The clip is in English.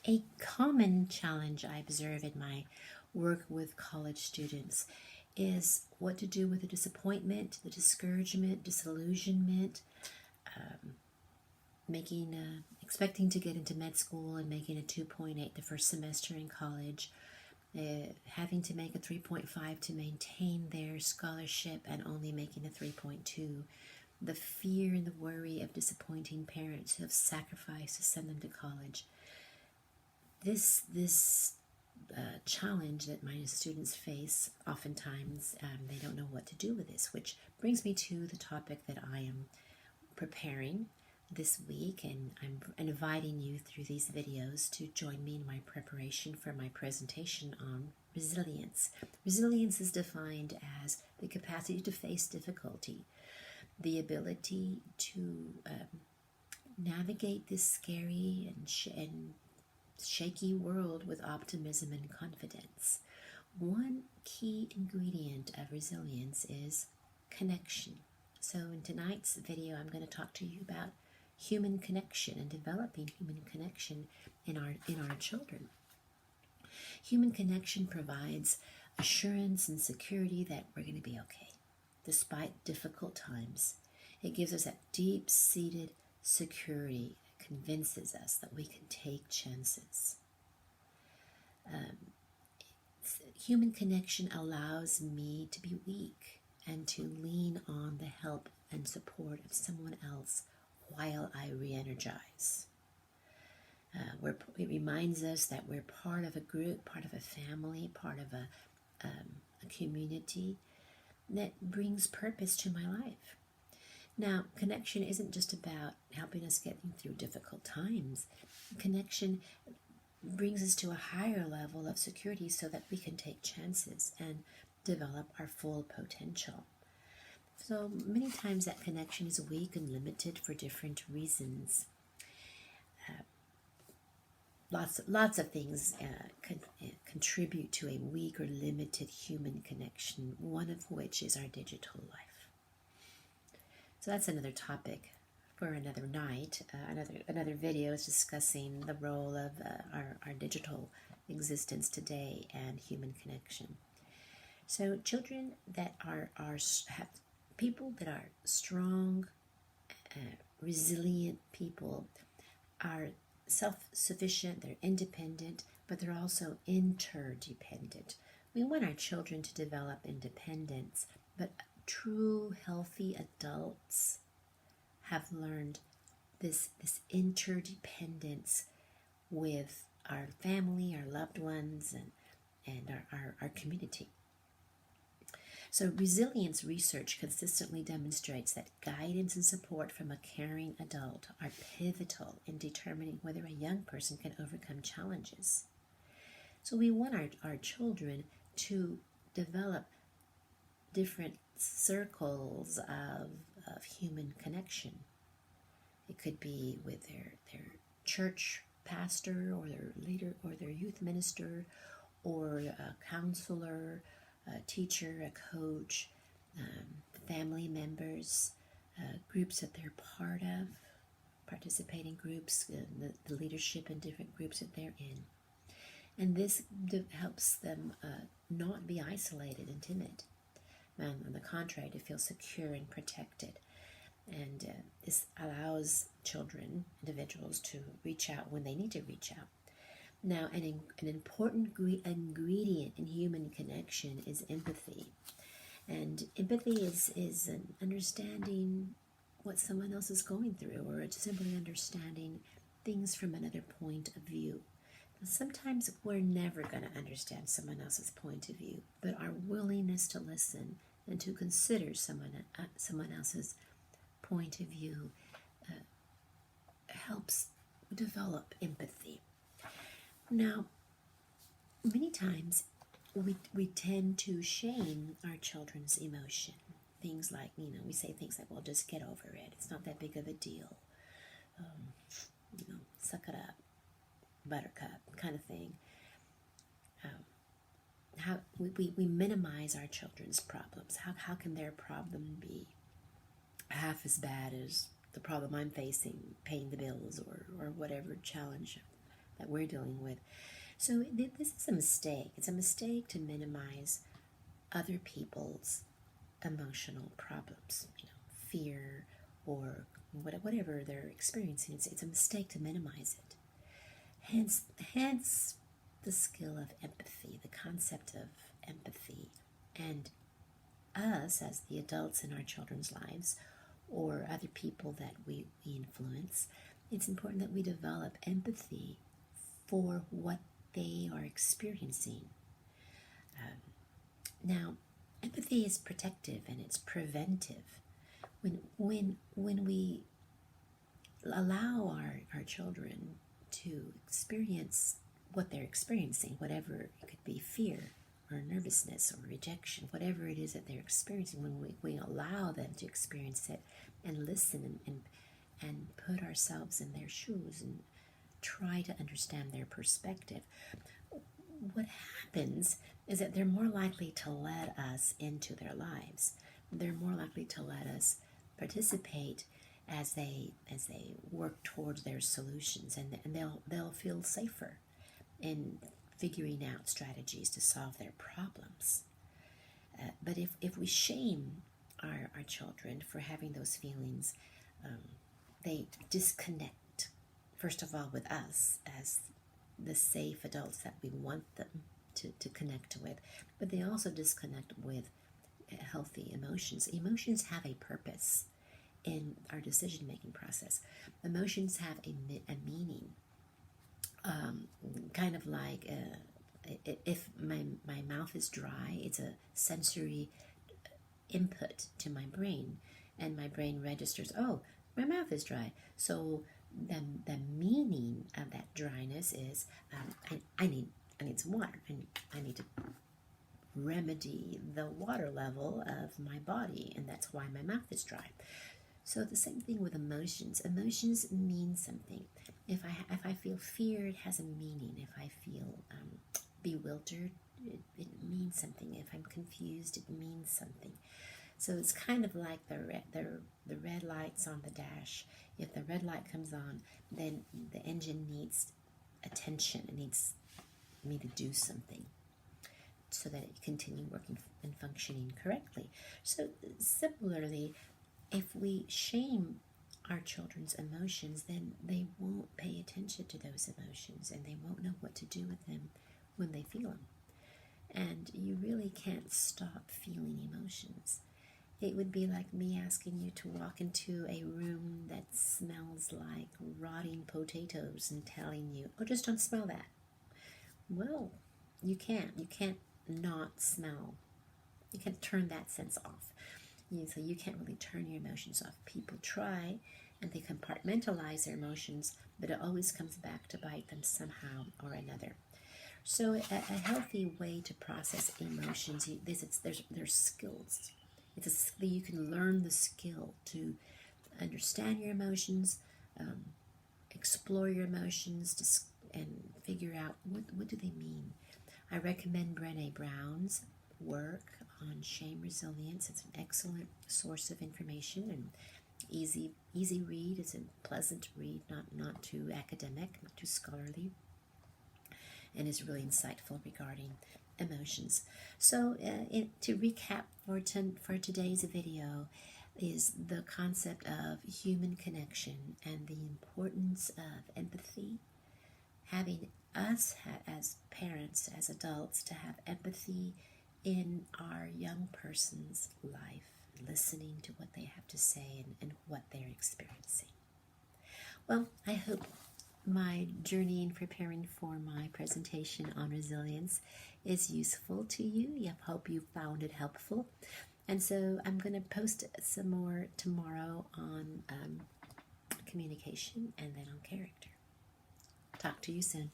A common challenge I observe in my work with college students is what to do with the disappointment, the discouragement, disillusionment, expecting to get into med school and making a 2.8 the first semester in college, having to make a 3.5 to maintain their scholarship and only making a 3.2, the fear and the worry of disappointing parents who have sacrificed to send them to college. This challenge that my students face, oftentimes they don't know what to do with this, which brings me to the topic that I am preparing this week, and I'm inviting you through these videos to join me in my preparation for my presentation on resilience. Resilience is defined as the capacity to face difficulty, the ability to navigate this scary and shaky world with optimism and confidence. One key ingredient of resilience is connection. So in tonight's video, I'm going to talk to you about human connection and developing human connection in our children. Human connection provides assurance and security that we're going to be okay despite difficult times. It gives us that deep-seated security that convinces us that we can take chances. Human connection allows me to be weak and to lean on the help and support of someone else while I re-energize. It reminds us that we're part of a group, part of a family, part of a community that brings purpose to my life. Now, connection isn't just about helping us get through difficult times. Connection brings us to a higher level of security so that we can take chances and develop our full potential. So many times that connection is weak and limited for different reasons. Lots of things contribute to a weak or limited human connection, one of which is our digital life. So that's another topic for another night. Another video is discussing the role of our digital existence today and human connection. So children that have people that are strong, resilient people are self-sufficient, they're independent, but they're also interdependent. We want our children to develop independence, but true healthy adults have learned this interdependence with our family, our loved ones, and our community. So resilience research consistently demonstrates that guidance and support from a caring adult are pivotal in determining whether a young person can overcome challenges. So we want our children to develop different circles of human connection. It could be with their church pastor or their leader or their youth minister or a counselor, a teacher, a coach, family members, groups that they're part of, participating groups, the leadership in different groups that they're in. And this helps them not be isolated and timid. And on the contrary, to feel secure and protected. And this allows children, individuals, to reach out when they need to reach out. Now, an important ingredient in human connection is empathy. And empathy is an understanding what someone else is going through, or it's simply understanding things from another point of view. Sometimes we're never going to understand someone else's point of view, but our willingness to listen and to consider someone else's point of view helps develop empathy. Now, many times we tend to shame our children's emotion. Things like, we say things like, well, just get over it. It's not that big of a deal. Suck it up, buttercup, kind of thing. How we minimize our children's problems. How can their problem be half as bad as the problem I'm facing, paying the bills or whatever challenge that we're dealing with. So this is a mistake. It's a mistake to minimize other people's emotional problems, fear or whatever they're experiencing. It's a mistake to minimize it. Hence the skill of empathy, the concept of empathy, and us as the adults in our children's lives or other people that we influence, it's important that we develop empathy for what they are experiencing. Now, empathy is protective and it's preventive. When we allow our children to experience what they're experiencing, whatever it could be, fear or nervousness or rejection, whatever it is that they're experiencing, when we allow them to experience it and listen and put ourselves in their shoes and try to understand their perspective, what happens is that they're more likely to let us into their lives. They're more likely to let us participate as they work towards their solutions, and they'll feel safer in figuring out strategies to solve their problems. But if we shame our children for having those feelings, they disconnect, first of all, with us as the safe adults that we want them to connect with, but they also disconnect with healthy emotions. Emotions have a purpose in our decision-making process. Emotions have a meaning. Kind of like if my mouth is dry, it's a sensory input to my brain, and my brain registers, oh, my mouth is dry. So the meaning of that dryness is I need some water. I need to remedy the water level of my body, and that's why my mouth is dry. So the same thing with emotions. Emotions mean something. If I feel fear, it has a meaning. If I feel bewildered, it means something. If I'm confused, it means something. So it's kind of like the red lights on the dash. If the red light comes on, then the engine needs attention. It needs me to do something so that it can continue working and functioning correctly. So similarly, if we shame our children's emotions, then they won't pay attention to those emotions, and they won't know what to do with them when they feel them. And you really can't stop feeling emotions. It would be like me asking you to walk into a room that smells like rotting potatoes and telling you, oh, just don't smell that. Well, you can't. You can't not smell. You can't turn that sense off. So you can't really turn your emotions off. People try, and they compartmentalize their emotions, but it always comes back to bite them somehow or another. So a healthy way to process emotions, there's skills. You can learn the skill to understand your emotions, explore your emotions, and figure out what do they mean. I recommend Brené Brown's work on shame resilience. It's an excellent source of information and easy read. It's a pleasant read, not too academic, not too scholarly, and is really insightful regarding emotions. So to recap for today's video is the concept of human connection and the importance of empathy, having us as parents, as adults, to have empathy in our young person's life, listening to what they have to say and what they're experiencing. Well, I hope my journey in preparing for my presentation on resilience is useful to you. I hope you found it helpful. And so I'm going to post some more tomorrow on communication and then on character. Talk to you soon.